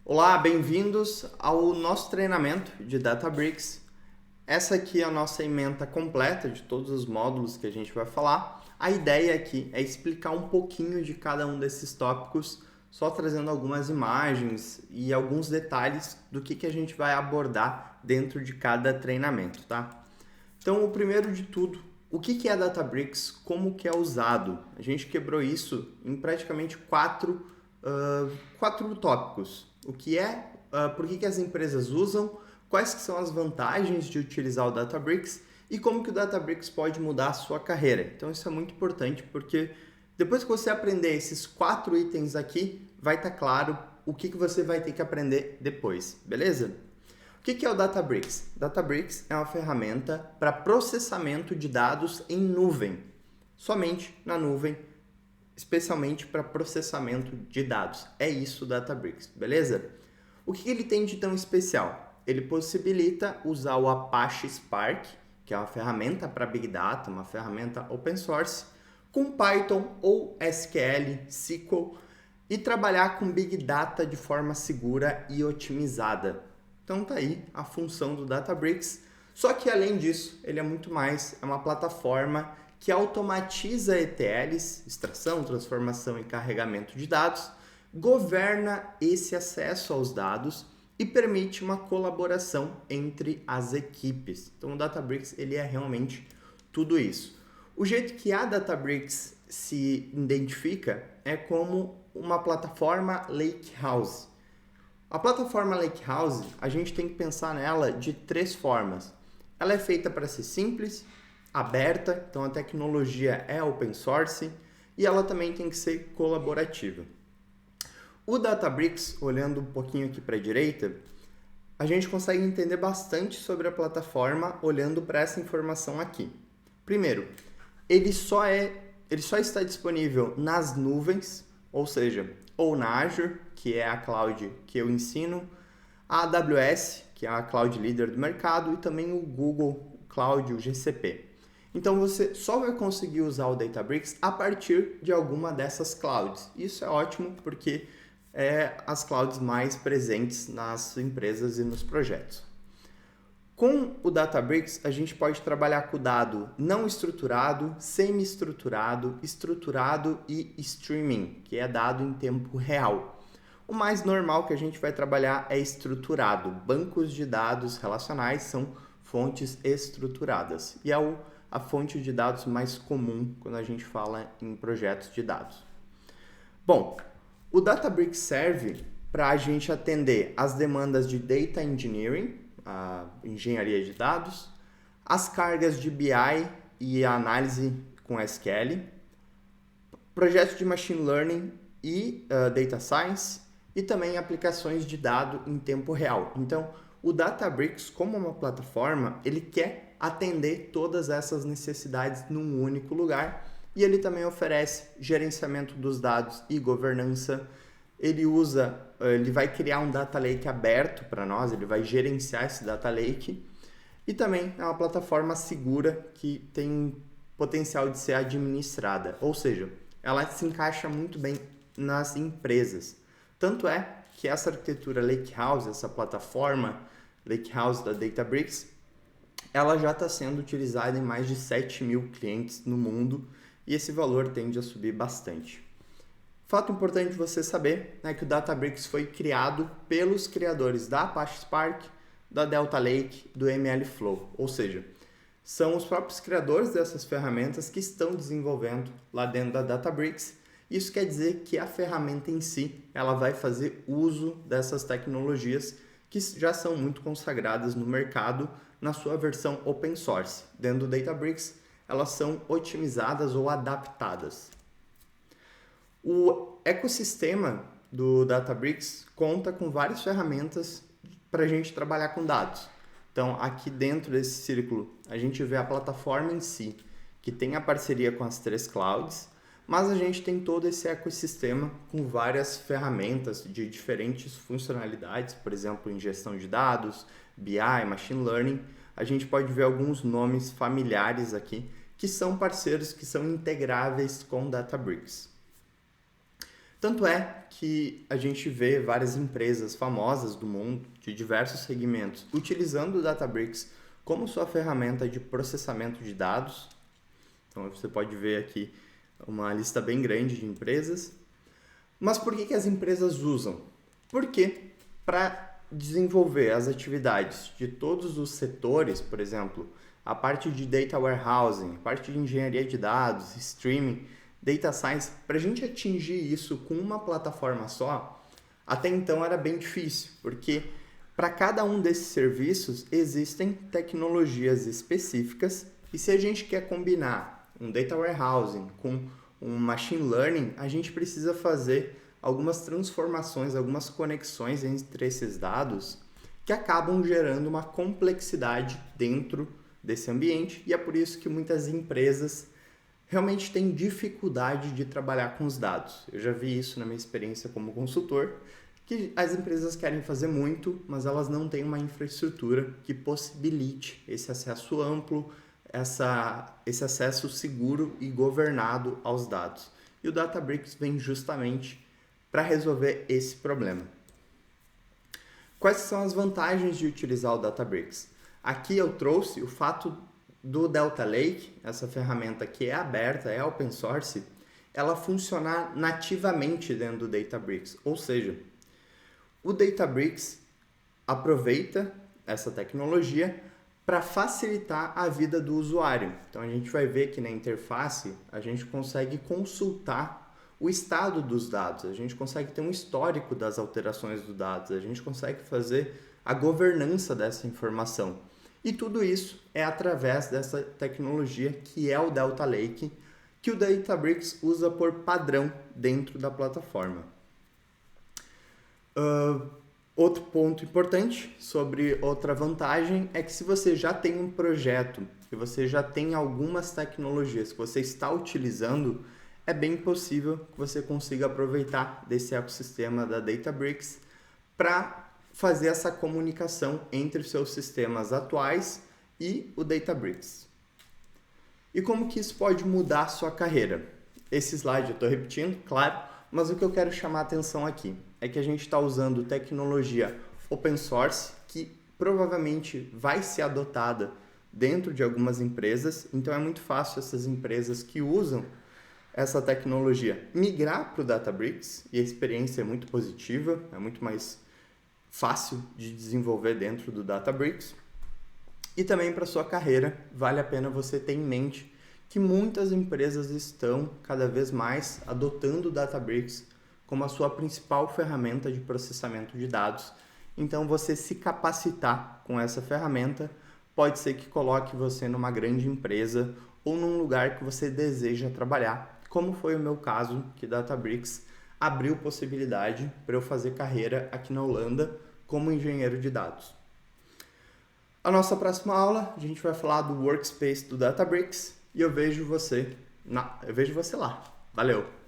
Olá, bem-vindos ao nosso treinamento de Databricks. Essa aqui é a nossa ementa completa de todos os módulos que a gente vai falar. A ideia aqui é explicar um pouquinho de cada um desses tópicos, só trazendo algumas imagens e alguns detalhes do que a gente vai abordar dentro de cada treinamento, tá? Então, o primeiro de tudo, o que é Databricks, como que é usado? A gente quebrou isso em praticamente quatro tópicos. O que é, por que as empresas usam, quais que são as vantagens de utilizar o Databricks e como que o Databricks pode mudar a sua carreira. Então isso é muito importante porque depois que você aprender esses 4 itens aqui, vai estar claro o que você vai ter que aprender depois, beleza? O que é o Databricks? Databricks é uma ferramenta para processamento de dados em nuvem, somente na nuvem, especialmente para processamento de dados. É isso o Databricks, beleza? O que ele tem de tão especial? Ele possibilita usar o Apache Spark, que é uma ferramenta para Big Data, uma ferramenta open source, com Python ou SQL, SQL, e trabalhar com Big Data de forma segura e otimizada. Então tá aí a função do Databricks. Só que além disso, ele é muito mais, é uma plataforma que automatiza ETLs, extração, transformação e carregamento de dados, governa esse acesso aos dados e permite uma colaboração entre as equipes. Então o Databricks ele é realmente tudo isso. O jeito que a Databricks se identifica é como uma plataforma Lakehouse. A plataforma Lakehouse, a gente tem que pensar nela de 3 formas. Ela é feita para ser simples, aberta, então a tecnologia é open source e ela também tem que ser colaborativa. O Databricks, olhando um pouquinho aqui para a direita, a gente consegue entender bastante sobre a plataforma olhando para essa informação aqui. Primeiro, ele só está disponível nas nuvens, ou seja, ou na Azure, que é a cloud que eu ensino, a AWS, que é a cloud líder do mercado, e também o Google Cloud, o GCP. Então você só vai conseguir usar o Databricks a partir de alguma dessas clouds. Isso é ótimo porque é as clouds mais presentes nas empresas e nos projetos. Com o Databricks, a gente pode trabalhar com o dado não estruturado, semi-estruturado, estruturado e streaming, que é dado em tempo real. O mais normal que a gente vai trabalhar é estruturado. Bancos de dados relacionais são fontes estruturadas e é a fonte de dados mais comum quando a gente fala em projetos de dados. Bom, o Databricks serve para a gente atender as demandas de Data Engineering, a engenharia de dados, as cargas de BI e a análise com SQL, projetos de Machine Learning e Data Science e também aplicações de dado em tempo real. Então, o Databricks, como uma plataforma, ele quer atender todas essas necessidades num único lugar e ele também oferece gerenciamento dos dados e governança. Ele vai criar um data lake aberto para nós, ele vai gerenciar esse data lake e também é uma plataforma segura que tem potencial de ser administrada, ou seja, ela se encaixa muito bem nas empresas. Tanto é que essa arquitetura Lakehouse, essa plataforma Lakehouse da Databricks, ela já está sendo utilizada em mais de 7.000 clientes no mundo e esse valor tende a subir bastante. Fato importante você saber é que o Databricks foi criado pelos criadores da Apache Spark, da Delta Lake, do MLflow, ou seja, são os próprios criadores dessas ferramentas que estão desenvolvendo lá dentro da Databricks. Isso quer dizer que a ferramenta em si, ela vai fazer uso dessas tecnologias que já são muito consagradas no mercado na sua versão open source. Dentro do Databricks, elas são otimizadas ou adaptadas. O ecossistema do Databricks conta com várias ferramentas para a gente trabalhar com dados. Então, aqui dentro desse círculo, a gente vê a plataforma em si, que tem a parceria com as 3 clouds, mas a gente tem todo esse ecossistema com várias ferramentas de diferentes funcionalidades, por exemplo, ingestão de dados, BI, Machine Learning. A gente pode ver alguns nomes familiares aqui, que são parceiros que são integráveis com Databricks. Tanto é que a gente vê várias empresas famosas do mundo, de diversos segmentos, utilizando o Databricks como sua ferramenta de processamento de dados. Então você pode ver aqui uma lista bem grande de empresas. Mas por que as empresas usam? Porque para desenvolver as atividades de todos os setores, por exemplo, a parte de data warehousing, a parte de engenharia de dados, streaming, data science, para a gente atingir isso com uma plataforma só, até então era bem difícil, porque para cada um desses serviços existem tecnologias específicas e se a gente quer combinar um data warehousing com um machine learning, a gente precisa fazer algumas transformações, algumas conexões entre esses dados que acabam gerando uma complexidade dentro desse ambiente e é por isso que muitas empresas realmente têm dificuldade de trabalhar com os dados. Eu já vi isso na minha experiência como consultor, que as empresas querem fazer muito, mas elas não têm uma infraestrutura que possibilite esse acesso amplo, esse acesso seguro e governado aos dados. E o Databricks vem justamente para resolver esse problema. Quais são as vantagens de utilizar o Databricks? Aqui eu trouxe o fato do Delta Lake, essa ferramenta que é aberta, é open source, ela funcionar nativamente dentro do Databricks. Ou seja, o Databricks aproveita essa tecnologia para facilitar a vida do usuário. Então a gente vai ver que na interface a gente consegue consultar o estado dos dados, a gente consegue ter um histórico das alterações dos dados, a gente consegue fazer a governança dessa informação. E tudo isso é através dessa tecnologia que é o Delta Lake, que o Databricks usa por padrão dentro da plataforma. Outro ponto importante sobre outra vantagem é que se você já tem um projeto, que você já tem algumas tecnologias que você está utilizando, é bem possível que você consiga aproveitar desse ecossistema da Databricks para fazer essa comunicação entre os seus sistemas atuais e o Databricks. E como que isso pode mudar a sua carreira? Esse slide eu estou repetindo, claro, mas o que eu quero chamar a atenção aqui é que a gente está usando tecnologia open source que provavelmente vai ser adotada dentro de algumas empresas, então é muito fácil essas empresas que usam essa tecnologia migrar para o Databricks e a experiência é muito positiva, é muito mais fácil de desenvolver dentro do Databricks. E também para sua carreira, vale a pena você ter em mente que muitas empresas estão cada vez mais adotando o Databricks como a sua principal ferramenta de processamento de dados. Então, você se capacitar com essa ferramenta pode ser que coloque você numa grande empresa ou num lugar que você deseja trabalhar, como foi o meu caso, que Databricks abriu possibilidade para eu fazer carreira aqui na Holanda como engenheiro de dados. A nossa próxima aula, a gente vai falar do Workspace do Databricks e eu vejo você lá. Valeu!